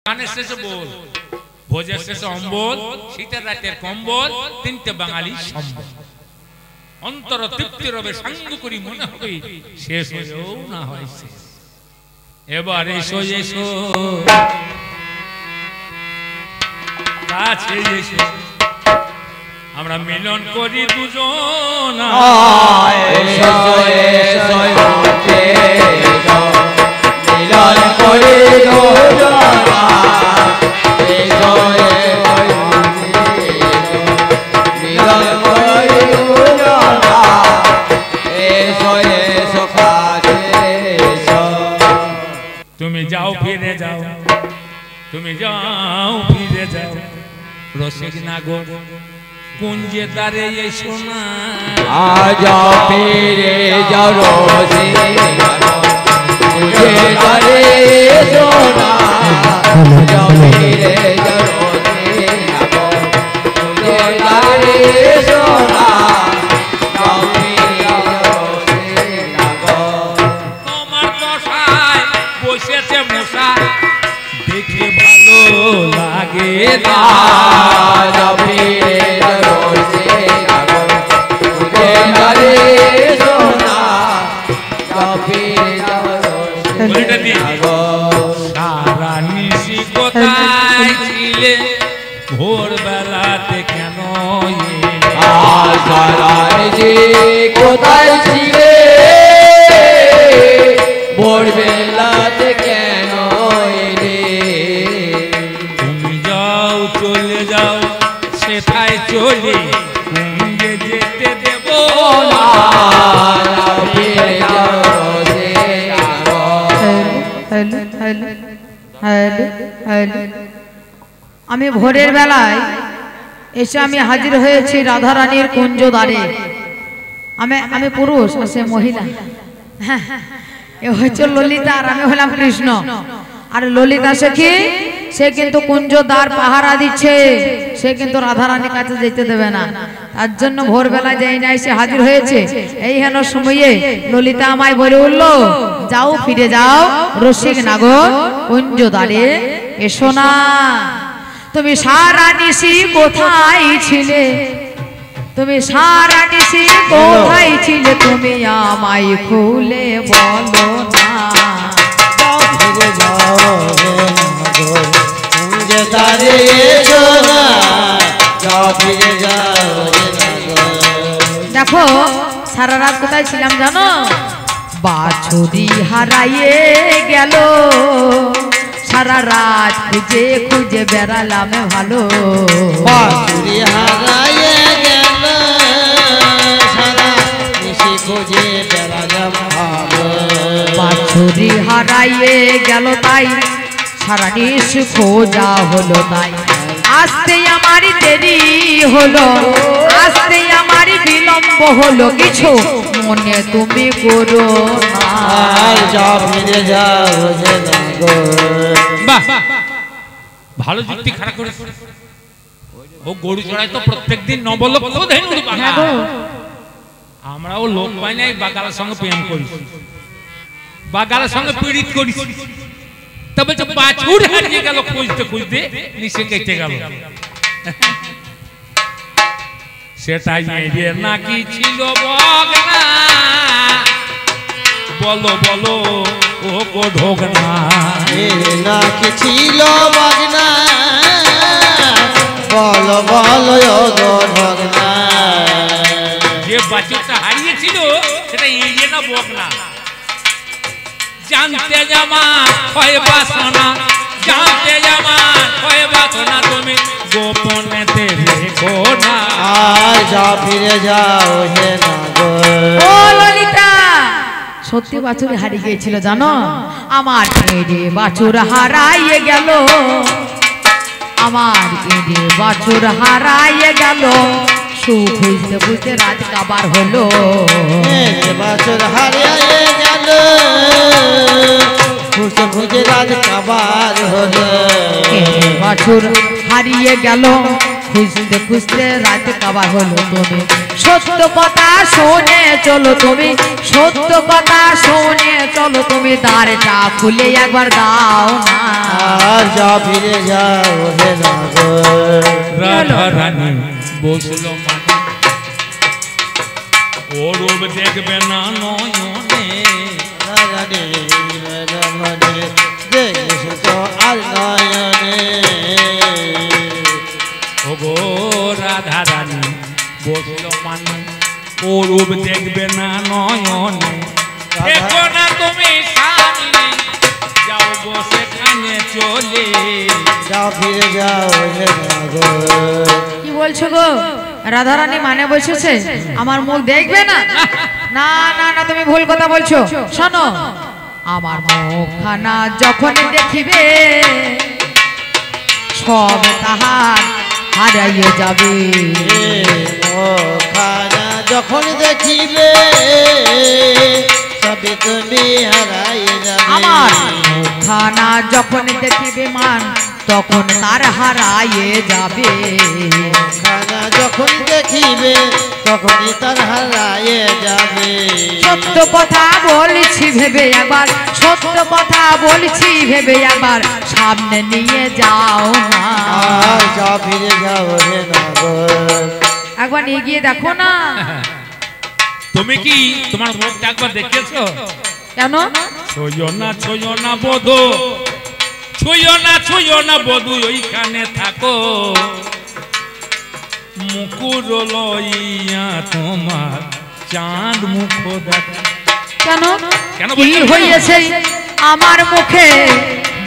গানের শেষে বল, ভোজের শেষে অম্বল, শীতের রাতের কম্বল, তিনটে বাঙালি সম্বল। অন্তর তৃপ্তি রবে সাঙ্গ করি মনে হবে শেষ হয়েও না হয় শেষ। এবার এসো এসো কাছে এসো, আমরা মিলন করি দুজন। এসো এসো মিলন করি দুজন। এসো মিলন করি দুজন। এসো এসো কাছে এসো। তুমি যাও ফিরে যাও, তুমি যাও ফিরে যাও, রসিক নাগর কুঞ্জে দ্বারে এসো না। যাও ফিরে যাও রসিক নাগর কুঞ্জে দ্বারে এসো না। যাও ফিরে যাও রসিক নাগর কুঞ্জে দ্বারে এসো না। যাও ফিরে যাও রসিক নাগর। তোমার দশায় বসেছে মশা, দেখে ভালো লাগে না। যাও ফিরে যাও রসিক নাগর কুঞ্জে দ্বারে এসো না। যাও ফিরে যাও রসিক নাগর। সারা নিশি কোথায় ছিলে, ভোরবেলাতে কেন এলে? সারায় যে কোথায় ছিলে, ভোরবেলাতে কেন এলে? তুমি যাও চলে যাও সেথায় চলে, কুঞ্জে যেতে দেব না। ফিরে যাও রসিক নাগর। আমি ভোরের বেলায় এসে আমি হাজির হয়েছি রাধা রানীর কুঞ্জ দ্বারে। আমি পুরুষ, সে মহিলা। হ্যাঁ, এ হচ্ছে ললিতা আর আমি হলাম কৃষ্ণ। আর ললিতা সখী সে কিন্তু কুঞ্জ দ্বার পাহারা দিচ্ছে, সে কিন্তু রাধা রানীর কাছে যেতে দেবে না। তার জন্য ভোরবেলা যাই না এসে হাজির হয়েছে। এই হেন সময়ে ললিতা আমায় বলে উঠলো, যাও ফিরে যাও রসিক নাগর কুঞ্জ দ্বারে এসো না। তুমি সারা নিশি কোথায় ছিলে, তুমি সারা নিশি কোথায় ছিলে, তুমি আমায় খুলে বলো না। ফিরে যাও কুঞ্জে দ্বারে এসো না। যাও ফিরে যাও দেখো সারা রাত কোথায় ছিলাম জানো? বাছুরি হারাইয়ে গেল, সারা রাত খুঁজে খুঁজে বেড়ালাম ভালো। বাছুরি হারাইয়ে গেল, সারা নিশি খুঁজে বেড়ালাম ভালো। বাছুরি হারাইয়ে গেল তাই সারা নিশ খোঁজা হলো তাই। আসতে আমার দেরি হলো, আসতে আমার বিলম্ব হলো, কিছু মনে তুমি করো না। যাও ফিরে যাও রসিক নাগর। বাহ, ভালো যুক্তি খারাপ করে। ও গরু চড়ায় তো প্রত্যেকদিন নবলক্ষ ধেনুর বাগান। আমরাও লোক পাই নাই, বাগালের সঙ্গে প্রেম করি, বাগালের সঙ্গে পীড়িত করি। তবে তো বাছুর হারিয়ে গেল খুঁজতে খুঁজতে, নিচে কেটে গেল। সেটাই এর নাকি ছিল বগনা, বলো বলো ও গো ঢোকনা। নাকি ছিল বাগনা, বলো বলো ও গো ঢোকনা। যে বাছুরটা হারিয়েছিল সেটা ইয়ে না বগনা। জানতে জামা হয় বাসনা, জানতে জামা হয় বাসনা, তুমি গোপনেতে রেখো না। যাও ফিরে যাও হে নাগর। ও ললিতা, সত্যি বাছুর হারিয়ে গিয়েছিল জানো? আমার এড়ে বাছুর হারাইয়ে গেল, আমার এড়ে বাছুর হারাইয়ে গেল, সুখ বুঝতে বুঝতে রাত কাবার হলো। বাছুর হারিয়ে গেল, খুঁজে খুঁজে রাত কাবার হলো। বাছুর হারিয়ে গেল, খুঁজতে খুঁজতে রাত কাবা হলো তুমি সত্য কথা শুনে চলো তুমি সত্য কথা শুনে চলো তুমি দ্বারটা খুলে একবার দাও না আর যাও ফিরে যাও হে নাগর রাধা রানী বসলো মাঠে ও রূপ দেখবে না নয়নে রানী মনে দেখেছো তো আর নয়নে ও গো রাধা রানী বসলো মানে ও রূপ দেখবে না নয়নে দেখো না তুমি সামনে যাও গো সেখানে চলে যাও ফিরে যাও হে নাগর কি বলছো গো রাধারানী মানে বসেছে আমার মুখ দেখবে না না না না তুমি ভুল কথা বলছো শোনো আমার মুখখানা যখন দেখিবে সব তাহার হারাইয়ে যাবে খানা যখন দেখিবে সবে তুমি হারাইয়ে যাবে আমার মুখখানা যখন দেখিবে মান তখন তার হারাইয়ে যাবে খানা যখন দেখিবে তখনই তার হারাইয়ে যাবে সত্য কথা বলছি ভেবে একবার সত্য কথা বলছি ভেবে একবার সামনে নিয়ে যাও না আর যাও ফিরে যাও হে নাগর একবার নিয়ে গিয়ে দেখো না তুমি কি তোমার মুখটা একবার দেখেছো কেন ছুঁয়ো না বধু ছুঁয়ো না বধু ওইখানে থাকো মুকুর লইয়া তোমার চাঁদ মুখ দেখো কেন কেন কি বলছো? হয়েছে আমার মুখে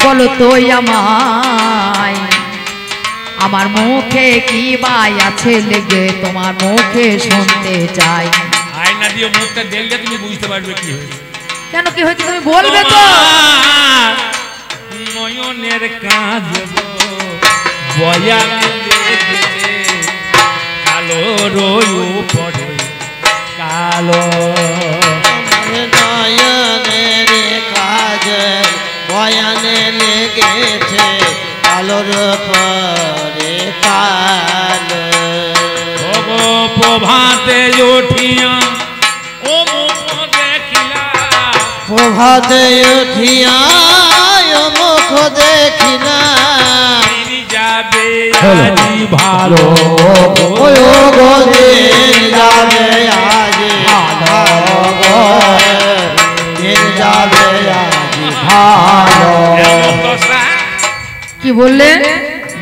বলো তো আমায় আমার মুখে কি বাই আছে লেগে তোমার মুখে শুনতে চাই আয়না দিয়ে মুখটা দেখলে তুমি বুঝতে পারবে কি হয়েছে কেন কি হয়েছে তুমি বলবে তো তোমার নয়নের কাজ বয়ানে লেগেছে কালো রয়ু পড়ে কালো আমার নয়নের কাজ বয়ানে লেগেছে কালোর পরে কাল ভগো প্রভাতে উঠিয়া ও মুখ দেখিলা প্রভাতে উঠিয়া মুখ দেখি না তিনি যাবে আজি ভালো ওই দিন যাবে আজ ভালো দিন যাবে আজ ভালো এমন দশা কি বললে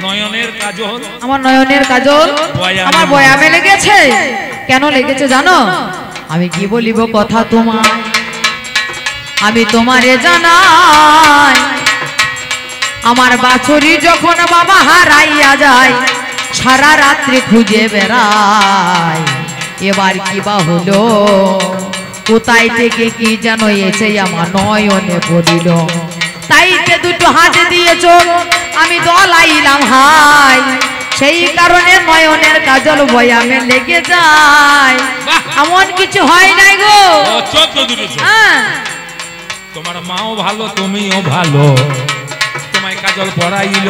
নয়নের কাজল আমার নয়নের কাজল বয়ামে আমার বয়ামে লেগেছে কেন লেগেছে জানো আমি কি বলিব কথা তোমায় আমি তোমারে জানাই আমার বাছুরি যখন বাবা হারাইয়া যায় সারা রাত্রি খুঁজে বেড়ায় এবার কি বা হলো কোথায় থেকে কি যেন এসে আমার নয়নে পড়িল তাইতে দুটো হাত দিয়েছ আমি দলাইলাম হাই সেই কারণে নয়নের কাজল বয়ামে লেগে যায় এমন কিছু হয় নাই গো ও চোদ্দ দুটো চোখ। হ্যাঁ তোমার মাও ভালো তুমিও ভালো তোমায় কাজল পরাইল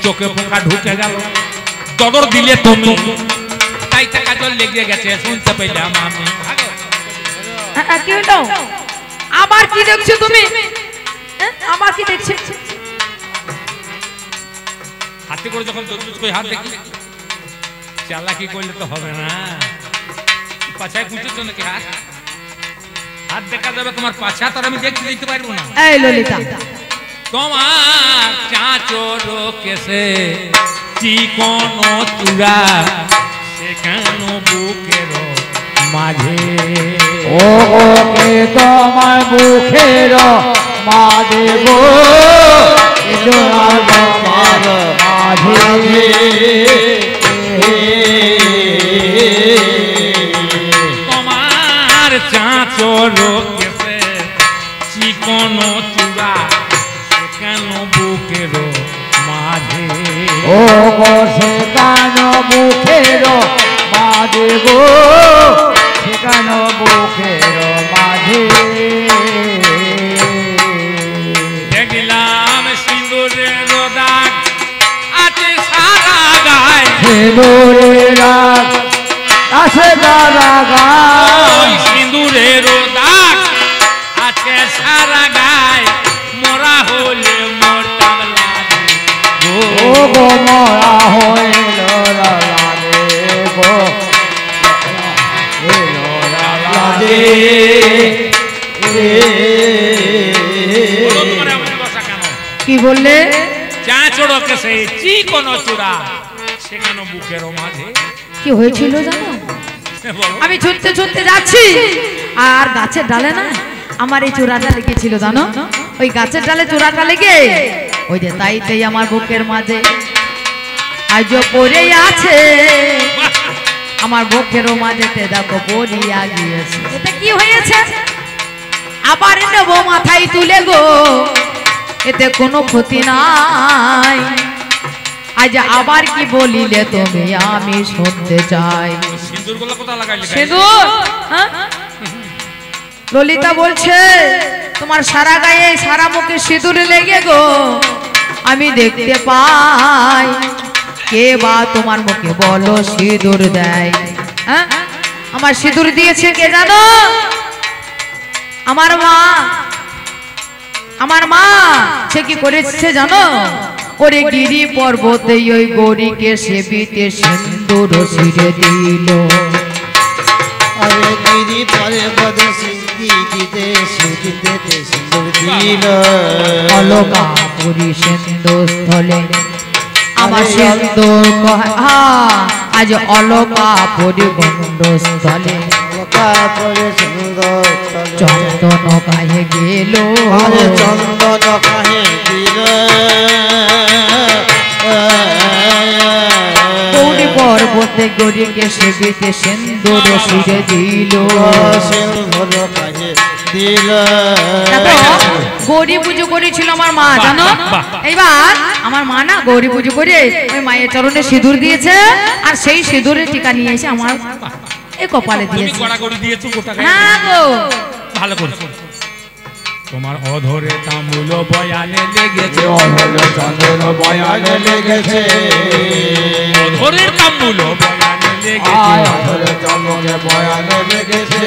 চোখে পোকা ঢুকে গেল দদর দিলে তুমি তাইতে কাজল লেগে গেছে শুনতে পেলাম আমি কি হলো আবার কি দেখছো তুমি আবার কি দেখছো হাতে করে যখন দরুদ কই হাত দেখি চালাকি করলে তো হবে না পাছায় কুঁচেছো নাকি হাত হাত দেখা যাবে তোমার পাছা তো আর আমি দেখতে দিতে পারবো না এই ললিতা তোমার চাঁচর কেসে চিকন চূড়া সেখানো বুকের মাঝে ও কে তোমার মুখের মাঝে গো তোমার মাঝে তোমার চাঁচর কেসে চিকন চূড়া সেখানো বুকের মাঝে ও গো সেখানো মুখের মাঝে গো সেখানো মুখের মাঝে দেখলাম সিঁদুরের দাগ আছে সারা গায়ে সিঁদুরের রাত আছে সারা ওই গায় সিঁদুরের দাগ আছে সারা গায় মোরা হলে মোরটাম লাগে ও গো মরা হইল লাগে গো হইল লাগে বলো তোমার এমন ভাষা কেন? কি বললে? চাঁচড়কে সেই চিকন চূড়া সেখানে বুকের মাঝে কি হয়েছিল জানো? বলো। আমি ছুটতে ছুটতে যাচ্ছি আর গাছের ডালে না আমার এই চূড়াটা লেগেছিল জানো, ওই গাছের ডালে চূড়াটা লেগে ওই যে তাইতেই আমার বুকের মাঝে আজও পড়ে আছে, আমার বুকেরও মাঝেতে দেখো পড়িয়া গিয়েছে। এটা কি হয়েছে? আবার নেব মাথায় তুলে গো, এতে কোনো ক্ষতি নাই। আজ আবার কি বলিলে তুমি আমি শুনতে চাই। সিঁদুরগুলো কোথায় লাগাইলে? সিঁদুর? হ্যাঁ? ললিতা বলছে তোমার সারা গায়ে সারা মুখে সিঁদুর লেগে গো, আমি দেখতে পাই। কে বা তোমার মুখে বলো সিঁদুর দেয়? হ্যাঁ, আমার সিঁদুর দিয়েছে কে জানো? আমার মা। আমার মা সে কি করেছে জানো? ওরে গিরি পর্বতে ওই গৌরীকে সেবিতে সিন্দুর শিরে দিল। আরে গিরি পরে বদে সিদ্ধি দিতে সিদ্ধিতে সিন্দুর দিল। অলকা পুরী সিন্দুর স্থলে আমার সিন্দুর আজ অলকা পুরী গন্ড স্থলে লোকা পরে সুন্দর তলে চন্দন গায়ে গেল। আরে চন্দন কাহে দিল। গৌরী পর্বতে গৌরীকে সেবিতে সিন্দুর শিরে দিল। সিন্দুর কাহে দিল। দেখো গৌরী পুজো করেছিল আমার মা জানো। এইবার আমার মা না গৌরী পুজো করে ওই মায়ের চরণে সিঁদুর দিয়েছে, আর সেই সিঁদুরের টিকা নিয়ে এসে আমার এই কপালে তুমি দিয়েছে। গড়াগড়ি দিয়েছো গোটা গায়ে? হ্যাঁ গো, ভালো করেছো। তোমার অধরে তাম্বুল বয়ানে লেগেছে, হলো চন্দন বয়ানে লেগেছে। অধরের তাম্বুল বয়ানে লেগেছে। হলো চন্দনে বয়ানে লেগেছে।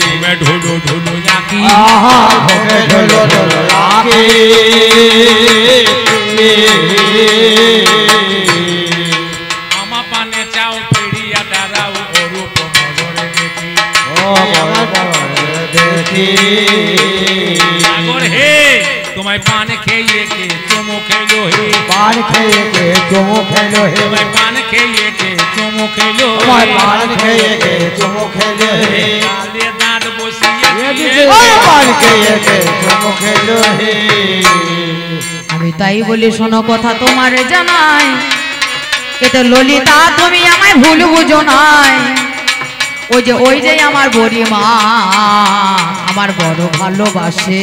তুমি ঢুলু ঢুলু আঁকি আহা ভোগে ঢোলো ঢোলো রাখি। আমা পানে চাও ফেরিয়া দাঁড়াও অরূপ নজরে দেখি। ও আমার বাবারে দেখি। সাগর হে তোমায় পান খেয়ে কে চুমু খেলো হে, পান খেয়ে কে চুমু খেলো হে। তোমায় পান খেয়ে কে চুমু খেলো তোমার পান খেয়ে কে চুমু খেলো হে। কালে দাঁত বসিয়ে ও পান খেয়ে কে চুমু খেলো হে। আমি তাই বলি শোনো কথা তোমার জানাই, এতে ললিতা তুমি আমায় ভুল বুঝো নাই। ওই যে আমার বড়ি মা আমার বড় ভালোবাসে,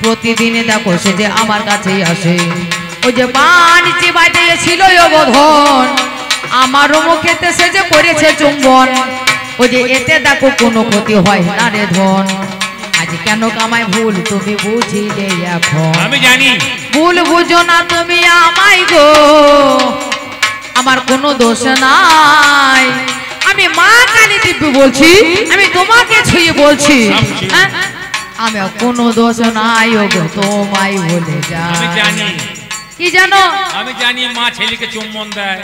প্রতিদিনে দেখো সে যে আমার কাছেই আসে। ওই যে পান চিবাই দিয়েছিল বোধন, আমারও মুখেতে সে যে করেছে চুম্বন। ওই যে এতে দেখো কোনো ক্ষতি হয় না রে ধন। আজ কেন কামাই ভুল তুমি বুঝিলে এখন? আমি জানি ভুল বুঝো না তুমি আমায় গো, আমার কোনো দোষ নাই। আমি মা কালী দিব্যি বলছি, আমি তোমাকে ছুঁয়ে বলছি হ্যাঁ? আমি কোনো দোষ নাই ও গো, তোমায় বলে আমি যা। জানি কি জানো? আমি জানি মা ছেলেকে চুম্বন দেয়,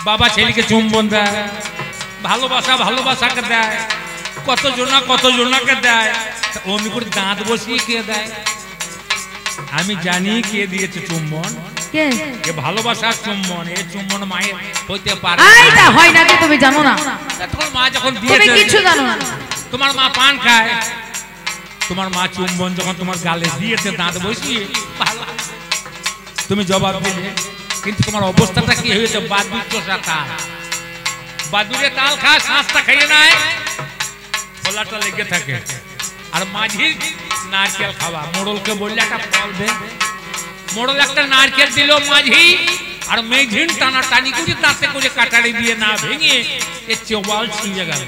বাবা ছেলেকে চুম্বন দেয়, ভালোবাসাকে দেয়, কত জনাকে দেয়। অমনি করে দাঁত বসিয়ে কে দেয়? আমি জানি কে দিয়েছে চুম্বন। কে? এ ভালোবাসার চুম্বন, এ চুম্বন মায়ের হইতে পারে এইটা হয় না কি তুমি জানো না? তোমার মা যখন তুমি দিয়েছে, কিছু জানো না। তোমার মা পান খায়, তোমার মা চুম্বন যখন তোমার গালে দিয়েছে দাঁত বসিয়ে, ভালো তুমি জবাব দিলে, কিন্তু তোমার অবস্থাটা কি হয়েছে? বাদুর চোষা তাল, বাদুরে তাল খায়, শ্বাসটা খাইয়ে নেয়, ফলাটা লেগে থাকে। আর মাঝি নারকেল খাওয়া, মোড়লকে বললে একটা ফল দে, মোড়ল একটা নারকেল দিল মাঝি, আর মেঝিন টানা টানি করে দাঁতে করে কাটারি দিয়ে না ভেঙে এ চোবাল ছিঁড়ে গেল।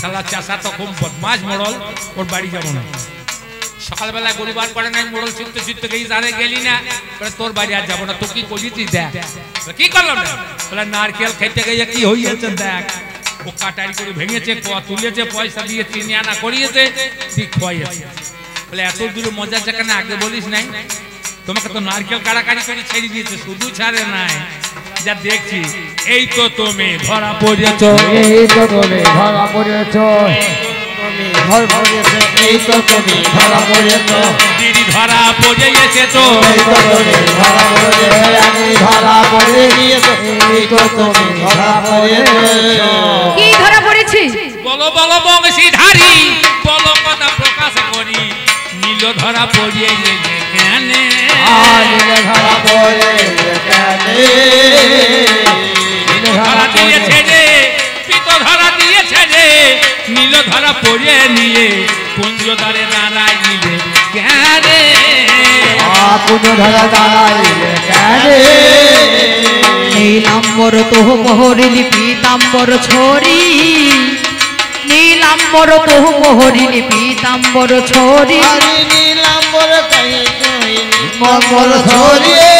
শালা চাষা তখন বদমাশ মোড়ল, ওর বাড়ি যাবো না। সকালবেলা গরুবার করে নাই মোড়ল ছুটতে ছুটতে গেই জানে গেলি না বলে তোর বাড়ি আর যাবো না তো কি করিছিস দেখ কি করলাম না বলে নারকেল খেতে গিয়ে কি হইয়াছে দেখ ও কাটারি করে ভেঙেছে তুলেছে পয়সা দিয়ে 3 আনা করিয়েছে ঠিক খোয়াইছে বলে এত দূর মজা যেখানে আগে বলিস নাই তোমাকে তো নারকেল কাড়াকাড়ি করে ছেড়ে দিয়েছে শুধু ছাড়ে নাই যা দেখছি এই তো তুমি ধরা পড়েছ এই তো তুমি ধরা পড়েছ ঘর পড়েছে এই তো তুমি ধরা পড়েছ দিদি ধরা পড়ে এসেছো এই তো তুমি ধরা পড়েছ আমি ধরা পড়ে গিয়েছে এই তো তুমি ধরা পড়েছ কি ধরা পড়েছি বলো বলো বংশীধারী বলো কথা প্রকাশ করি নীল ধরা পড়িয়ে গেছে কেন নীলে ধরা পড়েছে কেন ধরা দিয়েছে রে পিত ধরা দিয়েছে রে নীল ধরা পড়িয়ে নিয়ে কুঞ্জদারে দাঁড়াই নিলে কেন কুঞ্জ ধরা দাঁড়াইলে কেন নীলাম্বর তোহ মোহরিলি পীতাম্বর ছড়ি নীলাম্বর তোহ মোহরিলি পীতাম্বর ছড়ি নীলাম্বর কহি মঙ্গল ছড়িয়ে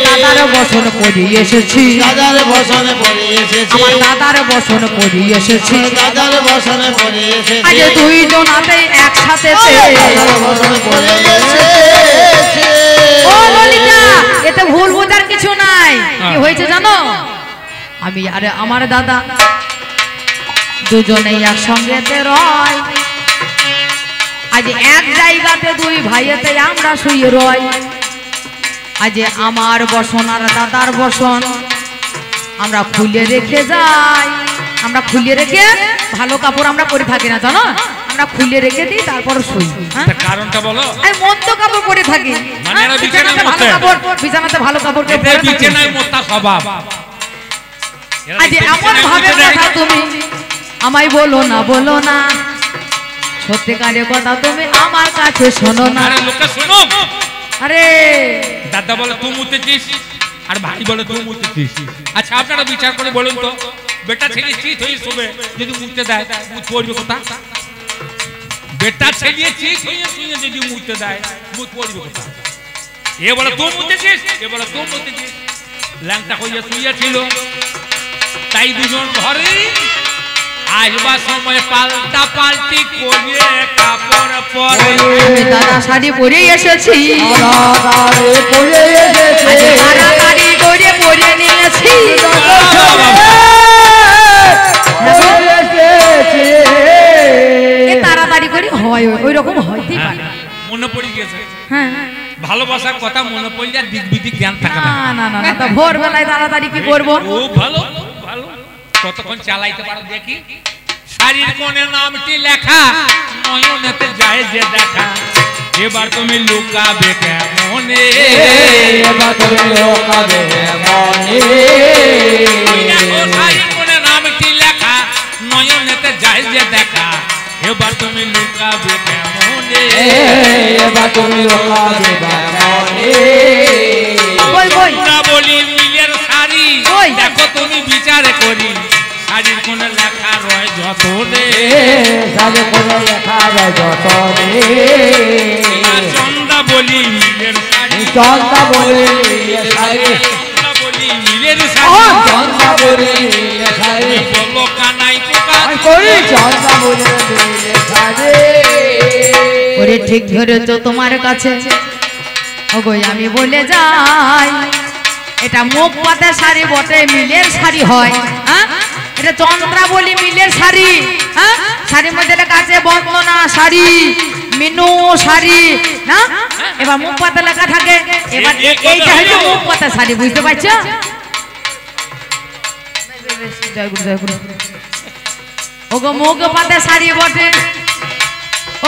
দাদার বসন পড়ি এসেছি দাদার বসনে পড়ে এসেছি আমার দাদার বসন পড়ি এসেছি দাদার বসনে পড়ে এসেছি আজ দুইজনাতে একসাথে দাদার বসনে পড়ে এসেছি ও ললিতা এতে ভুল বোঝার কিছু নাই কি হয়েছে জানো আমি আরে আমার দাদা দুজনেই একসঙ্গেতে রয় আজ এক জায়গাতে দুই ভাইয়েতে আমরা শুয়ে রয় আজ আমার বসন আর দাদার বসন আমরা খুলে রেখে যাই আমরা খুলে রেখে ভালো কাপড় আমরা পরে থাকি না জানো আমরা খুলে রেখে দিই তারপর শুই হ্যাঁ তার কারণটা বলো আমি মন্দ কাপড় পরে থাকি মানে এরা বিছানায় বিছানাতে ভালো মুতে। কাপড় বিছানাতে ভালো কাপড় পরে এদের থাকি বিছানায় মোটা স্বভাব এরা আজ এমন বিছানায় ভাবে মুতে দেয়। কথা তুমি আমায় বলো না সত্যিকারের কথা তুমি আমার কাছে শোনো না আরে লোকে শোনো আরে দাদা বলে তুই মুতেছিস আর ভাই বলে তুই মুতেছিস আচ্ছা আপনারা বিচার করে বলুন তো বেটা ছেলে চিত হয়ে শোবে যদি মুতে দেয় মুত পড়বে কোথা বেটা ছেলে চিত হয়ে শুয়ে যদি মুতে দেয় মুত পড়বে কোথা এ বলে তুই মুতেছিস এ বলে তুই মুতেছিস ল্যাংটা হয়ে শুয়েছিল তাই দুজন ঘরে আসবার সময় পাল্টা পাল্টি করে কাপড় পরে আমি দাদা শাড়ি পরে এসেছি দাদারে পড়ে এসেছি আজ তাড়াতাড়ি করে পরে নিয়েছি এ তাড়াতাড়ি করে হয় ওই রকম হইতেই পারে মনে পড়ে গেছে হ্যাঁ ভালোবাসার কথা মনে পড়লে আর দিক বিদিক জ্ঞান থাকে না না তো ভোরবেলায় তাড়াতাড়ি কি করবো ও ভালো ভালো কতক্ষণ চালাইতে পারো দেখি শাড়ির কোণে নামটি লেখা নয়নেতে যায় যে দেখা এবার তুমি লুকাবে কেমনে এবার তুমি লোকাবে মনে ওই দেখো শাড়ির কোণে নামটি লেখা নয়নেতে যায় যে দেখা এবার তুমি লুকাবে কেমনে এবার তুমি লোকাবে মনে কই না বলি মিলের শাড়ি ওই। দেখো তুমি বিচার করি শাড়ির কোণে লেখা রয় যত রে সাজে করে লেখা যায় যতনে চন্দা বলি মিলের শাড়ি চন্দা বলে শাড়ি চন্দা বলি মিলের ও, শাড়ি চন্দা বলে শাড়ি বলো কানাই পোকা করি চন্দা বলে শাড়ি ওরে ঠিক ধরেছো তোমার কাছে ওগো আমি বলে যাই এটা মুখ পাতা শাড়ি বটে মিলের শাড়ি হয় হ্যাঁ এটা চন্দ্রাবলী মিলের শাড়ি হ্যাঁ শাড়ির মধ্যে লেখা আছে বন্দনা শাড়ি মিনু শাড়ি না এবার মুখ পাতা লেখা থাকে এবার এইটা হচ্ছে মুখ পাতা শাড়ি বুঝতে পারছো জয় গুরু জয় গুরু ওগো মুখ পাতা শাড়ি বটে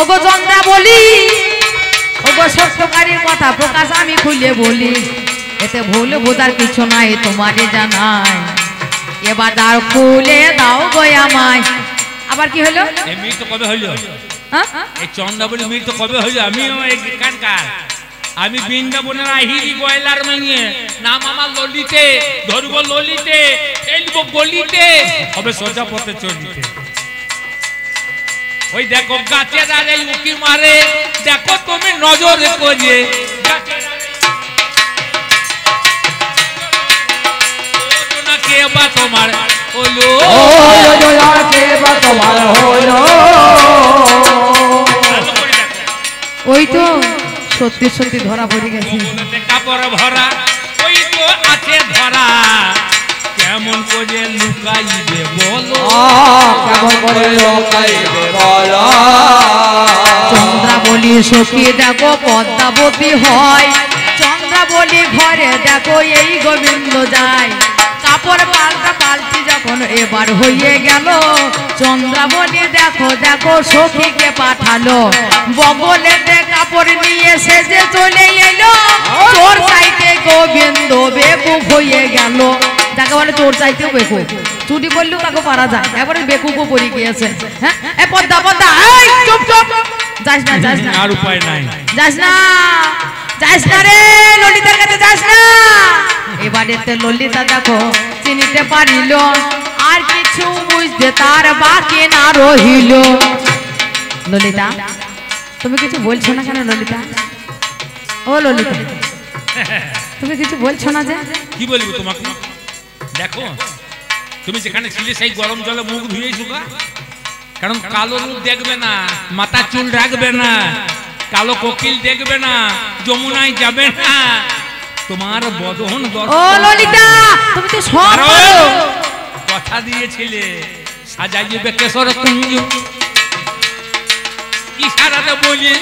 ওগো চন্দ্রাবলী ওগো সত্যকারীর কথা প্রকাশ আমি খুলে বলি এতে ভুল বোঝার কিছু নাই তোমারে জানাই এবার দাও খুলে দাও গো আমায় আবার কি হলো এই মিল তো কবে হইলো হ্যাঁ? এই চন্দা বলি মিল তো কবে হইলো আমিও এখানকার আমি বৃন্দাবনের আহিরি গয়লার মেয়ে নাম আমার ললিতে ধরবো ললিতে ফেলবো গলিতে হবে সোজা পথে চলিতে ওই দেখো গাছের আরে উকি মারে, দেখো তুমি নজরে করে কে বা তোমার হলো, কে বা তোমার হলো। ওই তো সত্যি সত্যি ধরা পড়ে গেছে। কাপড় ভরা ওই তো আছে ধরা, কেমন করে লুকাইবে বলো, কেমন করে লুকাইবে বলো। চন্দ্রাবলী সখী দেখো পদ্মাবতী হয়, চন্দ্রাবলী ঘরে দেখো এই গোবিন্দ যায়। কাপড় পাল্টা পাল্টি যখন এবার হয়ে গেল, চন্দ্রাবলী দেখো দেখো সখীকে পাঠালো, বগলেতে কাপড় নিয়ে সেজে চলে এলো। চোর চাইতে গোবিন্দ বেকুব হয়ে গেল, যাকে বলে চোর চাইতেও বেকুব, চুরি করলেও তাকে পারা যায়, এবারে বেকুবও পড়ে গিয়েছে। হ্যাঁ এ পদ্মা পদ্মা, এই চুপ চুপ, যাস না যাস না, আর উপায় নাই, যাস না যাস না রে, ললিতার কাছে যাস না। এবারেতে ললিতা দেখো চিনিতে পারিল, আর কিছু বুঝতে তার বাকি না রহিল। ললিতা তুমি কিছু বলছো না কেন ললিতা? ও ললিতা তুমি কিছু বলছো না যে? কি বলবো তোমাকে? দেখো তুমি যেখানে ছিলে সেই গরম জলে মুখ ধুয়ে শুকা, কারণ কালো রূপ দেখবে না, মাথা চুল রাখবে না, কালো কোকিল দেখবে না, যমুনায় যাবে না, তোমার বদন ও ললিতা তুমি তো সব কথা দিয়েছিলে সাজাইবে কেশর কুঞ্জ, ইশারাতে বলি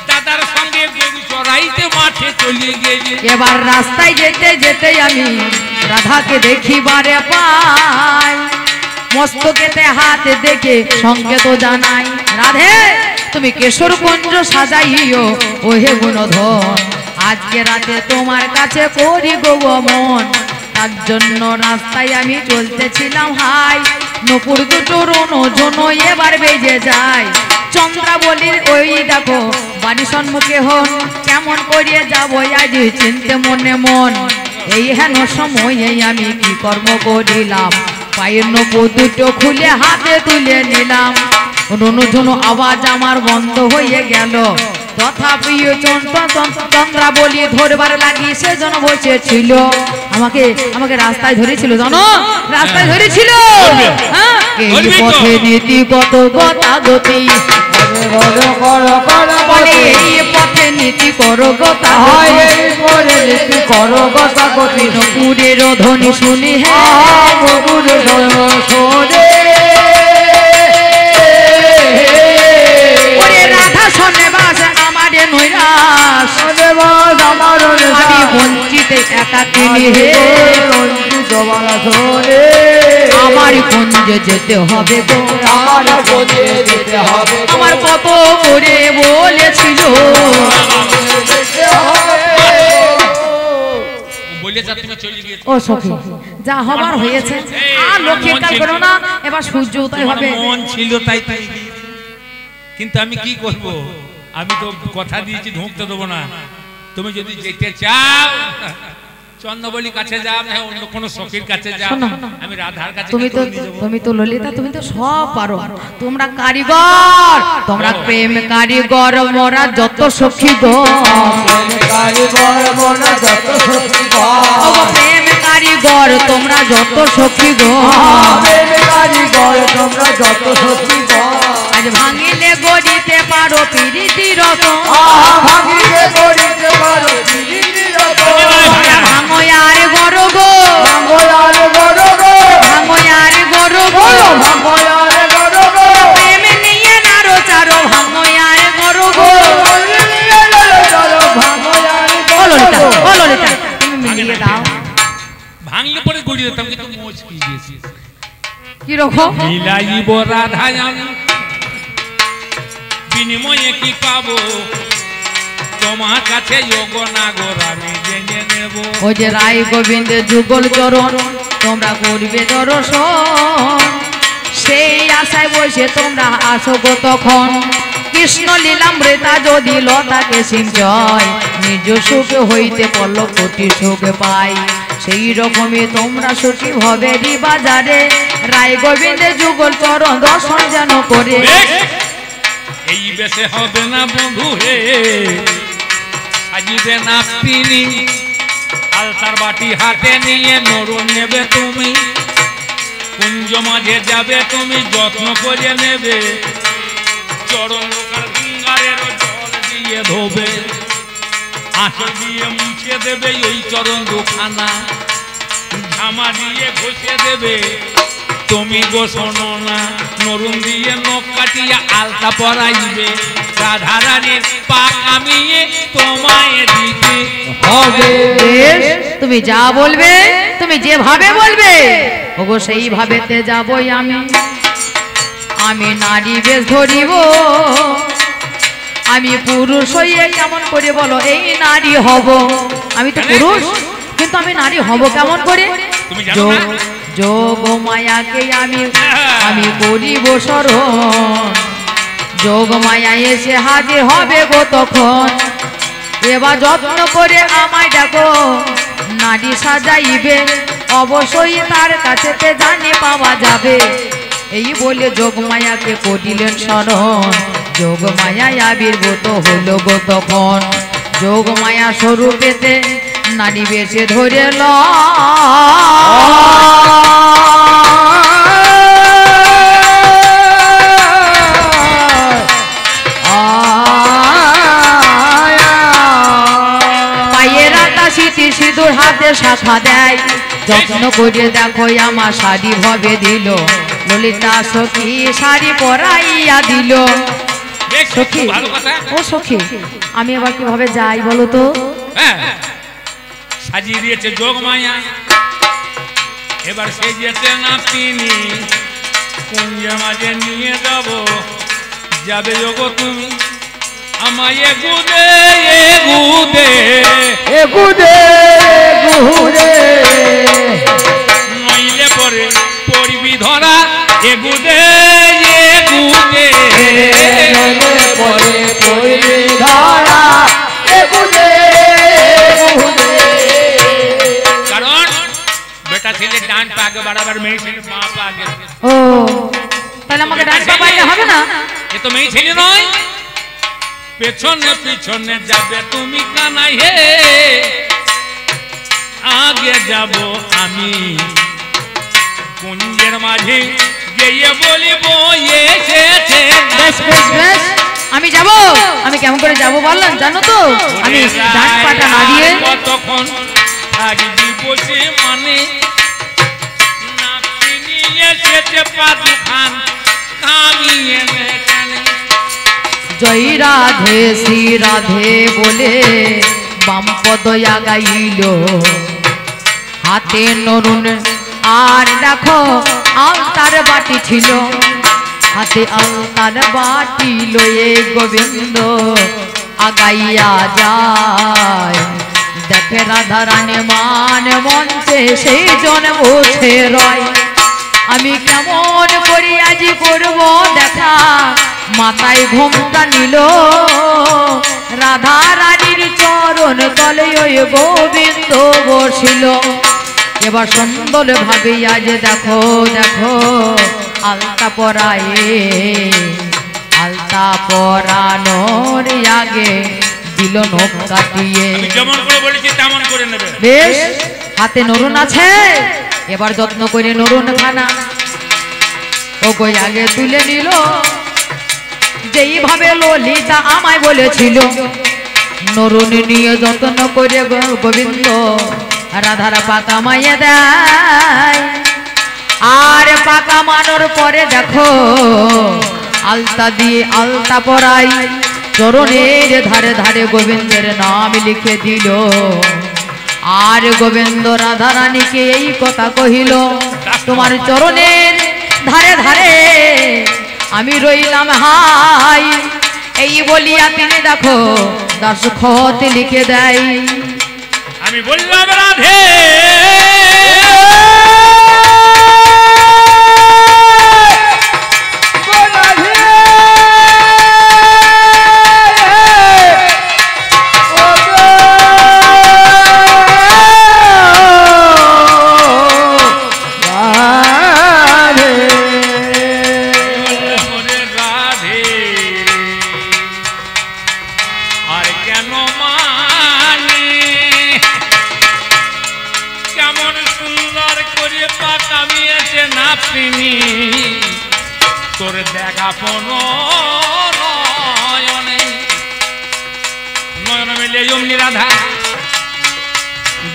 দাদার সঙ্গে গরু চড়াইতে মাঠে চলে গেলে। এবার রাস্তায় যেতে যেতে আমি রাধাকে দেখিবারে পাই, মস্তকেতে হাত দেখে সংকেত জানাই, রাধে তুমি কেশর কুঞ্জ সাজাইও ওহে গুণধন, আজকে রাতে তোমার কাছে করি গো মন। তার জন্য রাস্তায় আমি চলতেছিলাম হাই, নপুর দুটো রনো জনো এবার বেজে যায়। চন্দ্রাবলীর ওই দেখো বাড়ি সম্মুখে হন, কেমন করিয়ে যাবো আজ চিনতে মনে মন। এই হেন সময়ে আমি কি কর্ম করিলাম, পায়ের নপুর দুটো খুলে হাতে তুলে নিলাম। রনু ঝনু আওয়াজ আমার বন্ধ হয়ে গেল, তথাপি চন্দ্রাবলী ধরবার লাগি সেজন বসেছিল। আমাকে আমাকে রাস্তায় ধরেছিল, জানো রাস্তায় ধরেছিল। এই পথে নীতি কত গতাগতি, বলে এই পথে নীতি করো গতাগতি, নপুরের ধ্বনি শুনি হ্যাঁ রাধা শোনে বাস আমারে নৈরাস, আমি বঞ্চিতে একাকিনী হে, আমার কুঞ্জে যেতে হবে গো, আমার কত করে বলেছিল। ও সখী যা হবার হয়েছে, আর লক্ষ্মী কাল করো না, এবার সূর্য উদয় হবে। মন ছিল তাই তাই, কিন্তু আমি কি করব, আমি তো কথা দিয়েছি ঢুকতে দেবো না। তুমি যদি যেতে চাও চন্দ্রাবলীর কাছে যাও, না অন্য কোনো সখীর কাছে যাও, আমি রাধার কাছে। তুমি তো ললিতা তুমি তো সব পারো, তোমরা কারিগর, তোমরা প্রেম কারিগর, মোরা যত সখী গো, প্রেম কারিগর তোমরা যত সখী গো, আজ ভাঙিলে গড়িতে পারো প্রীতি রত, ভাঙয়ার গর গো, ভাঙয়ার গর গো, প্রেম নিয়ে নারো চারো, ভাঙয়ার গর গো। ও ললিতা তুমি মিলিয়ে দাও। ভাঙলে পরে গড়িয়ে দিতাম, কিন্তু মোচ কি দিয়েছি, কি রকম মিলাইব রাধা আমি, বিনিময়ে কি পাবো, তোমার কাছে যোগ না গোর আমি জেনে নেব। ও যে রায় গোবিন্দের যুগল চরণ তোমরা করবে দর্শন, সেই আশায় বসে তোমরা আসো গো তখন। কৃষ্ণ লীলামৃতা যদি লতাকে সিঞ্চয়, নিজ সুখ হইতে পল্লব কোটি সুখ পাই। সেই রকমই তোমরা সখী ভবেরই বাজারে রায় গোবিন্দে যুগল চরণ দর্শন যেন করে। এই বেশে হবে না বন্ধু হে, সাজিবে না তিনি, আলতার বাটি হাতে নিয়ে নরুন নেবে তুমি, কুঞ্জ মাঝে যাবে তুমি যত্ন করে নেবে, চরণ লোকাল গঙ্গারের জল দিয়ে ধোবে, আঁচল দিয়ে মুছে দেবে ওই চরণ দুখানা, ঝামা দিয়ে ঘষে দেবে তুমি গো শোনো না, নরুন দিয়ে নখ কাটিয়া আলতা পরাইবে, রাধা রানীর পা কামিয়ে তোমায় দিতে হবে। তুমি যা বলবে, তুমি যেভাবে বলবে ওগো সেইভাবেতে যাবই আমি। আমি নারী বেশ ধরিব, আমি পুরুষ হইয়ে কেমন করে বলো এই নারী হব? আমি তো পুরুষ কিন্তু আমি নারী হব কেমন করে? তুমি জানো না? যোগ মায়াকে আমি করিব শরণ, যোগ মায়া এসে হাজির হবে গো তখন, এবার যত্ন করে আমায় দেখো নারী সাজাইবে, অবশ্যই তার কাছেতে জানি পাওয়া যাবে। এই বলে যোগ মায়াকে করিলেন শরণ, যোগ মায়া আবির্ভূত হইল গো তখন, যোগ মায়া স্বরূপেতে নারী বেশে ধরে ল। সিঁদুর হাতে শাখা দেয়, যত্ন করে দেখো আমার শাড়ি ভবে দিল, ললিতা সখী শাড়ি পরাইয়া দিল। সখী ও সখী আমি এবার কিভাবে যাই বলো তো? সাজিয়ে দিয়েছে যোগ মায়া, এবার সেজেছে না তিনি, কুঞ্জ মাঝে নিয়ে যাব, যাবে যোগো তুমি আমায় এগুদে এগুদে এগুদে গুহুরে, নইলে পরে পড়বি ধরা, এগুদে এগুদে পরে পড়বি ধরা, এগুদে গুহুরে। কারণ বেটা ছেলে ডান পা আগে বাড়াবার, মেয়ে ছেলে বাঁ পা আগে। ও তাহলে আমাকে ডান পা বাইলে হবে না? এ তো মেয়ে ছেলে নয়, পেছনে পিছনে যাবে তুমি কানাই হে, আগে যাব আমি কুঞ্জের মাঝে গিয়ে বলিব এসেছে। বেশ বেশ বেশ আমি যাব। আমি কেমন করে যাব বললাম জানো তো? আমি ডান পাটা নাড়িয়ে তখন থাকবি বসে মানে, নাতি নিয়ে এসেছে পা দুখান কামিয়ে নেখানে। জয় রাধে শ্রী রাধে বলে বাম পদ আগাইল, হাতে নরুন আর দেখো আলতার বাটি ছিল, হাতে আলতার বাটি লয়ে গোবিন্দ আগাইয়া যায়, দেখে রাধা রানী মান মঞ্চে সেই জন বসে রয়। আমি কেমন করি আজি করব দেখা, মাথায় ঘোমটা নিল, রাধা রানীর চরণ তলে ওই গোবিন্দ বসিল। এবার সুন্দর ভাবে আজ দেখো দেখো আলতা পরায়ে, আলতা পরানোর আগে দিল নখ কাটিয়ে। যেমন করে বলেছি তেমন করে নেবে। বেশ হাতে নরুন আছে, এবার যত্ন করে নরুন খানা ও কই আগে তুলে নিল, যেইভাবে ললিতা আমায় বলেছিল, নরুন নিয়ে যত্ন করে গোবিন্দ রাধার পাকা মাইয়ে দেয়। আর পাকা মানোর পরে দেখো আলতা দিয়ে আলতা পরাই, চরণের ধারে ধারে গোবিন্দের নাম লিখে দিল। আর গোবিন্দ রাধা রানীকে এই কথা কহিল, তোমার চরণের ধারে ধারে আমি রইলাম হাই। এই বলিয়া তিনি দেখো দস্তখত লিখে দেয়। আমি বললাম রাধে কেন মানে কেমন সুন্দর করে পাকামিয়েছে নাতনি তোর দেখা নয়নে নয়ন মিলে অমনি রাধা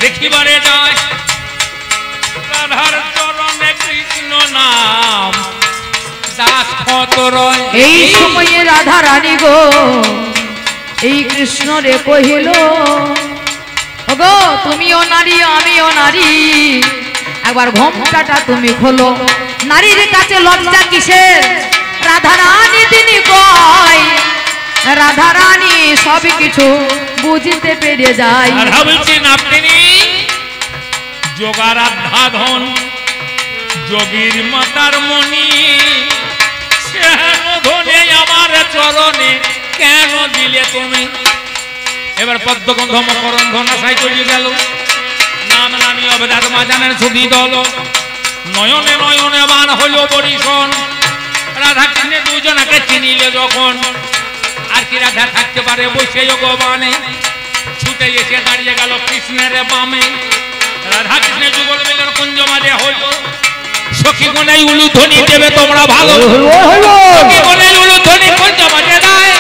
দেখিবারে যায় রাধার চরণে কৃষ্ণ নাম দাস কত রয়। এই সময়ে রাধা রানী গো এই কৃষ্ণ রে কহিল ওগো তুমিও নারী আমিও নারী একবার ঘোমটাটা তুমি খোলো। নারীর কাছে লজ্জা কিসের? রাধা রানী তিনি কয় রাধা রানী সব কিছু বুঝতে পেরে যায়। রাধা বলছেন আপনি যোগারাধ্যা ধন যোগীর মাতার মণি ধনে আমার চরণে কেন দিলে তুমি? এবার পদ্মগন্ধ মকরণ ধনাশায় চলে গেল নাম নামি অবদাত মাজানের ছবি দল নয়নে নয়নে মান হলো বরিশন। রাধা কৃষ্ণে দুজনাকে চিনিলে যখন আর কি রাধা থাকতে পারে বসে ভগবানে ছুটে এসে দাঁড়িয়ে গেল কৃষ্ণের বামে। রাধা কৃষ্ণের যুগল মিলন কুঞ্জ মাঝে হইল সখী গুনাই উলুধ্বনি দেবে তোমরা ভালো সখী গুনাই উলুধ্বনি কুঞ্জ মাঝে দেয়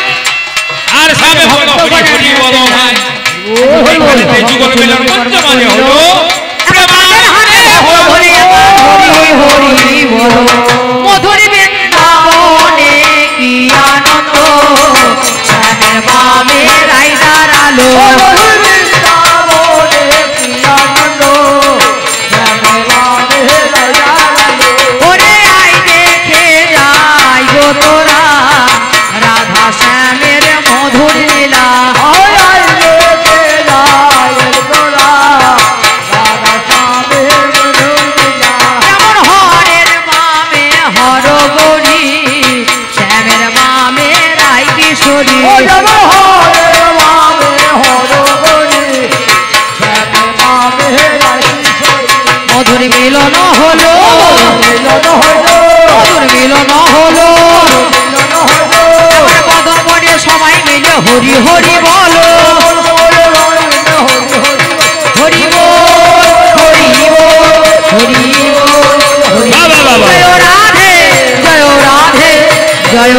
আর সবে হলো হরি হরি বলো ভাই যুগল মিলন কুঞ্জ মাঝে হলো হরি হরি বলো মধুর বৃন্দাবনে কি আনন্দ শ্যামের বামে রাই দাঁড়ালো। ওরে আই দেখে যাই গো তোরা রাধা শ্যামের মধুর লীলা। যেমন হরের বামে হর গৌরী শ্যামের বামে রাই কিশোরী। মধুর মিলন হলো মধুর মিলন হলো বদন বনে সবাই মিলে হরি হরি বলো হরি হরি হরি জয় রাধে জয় রাধে জয়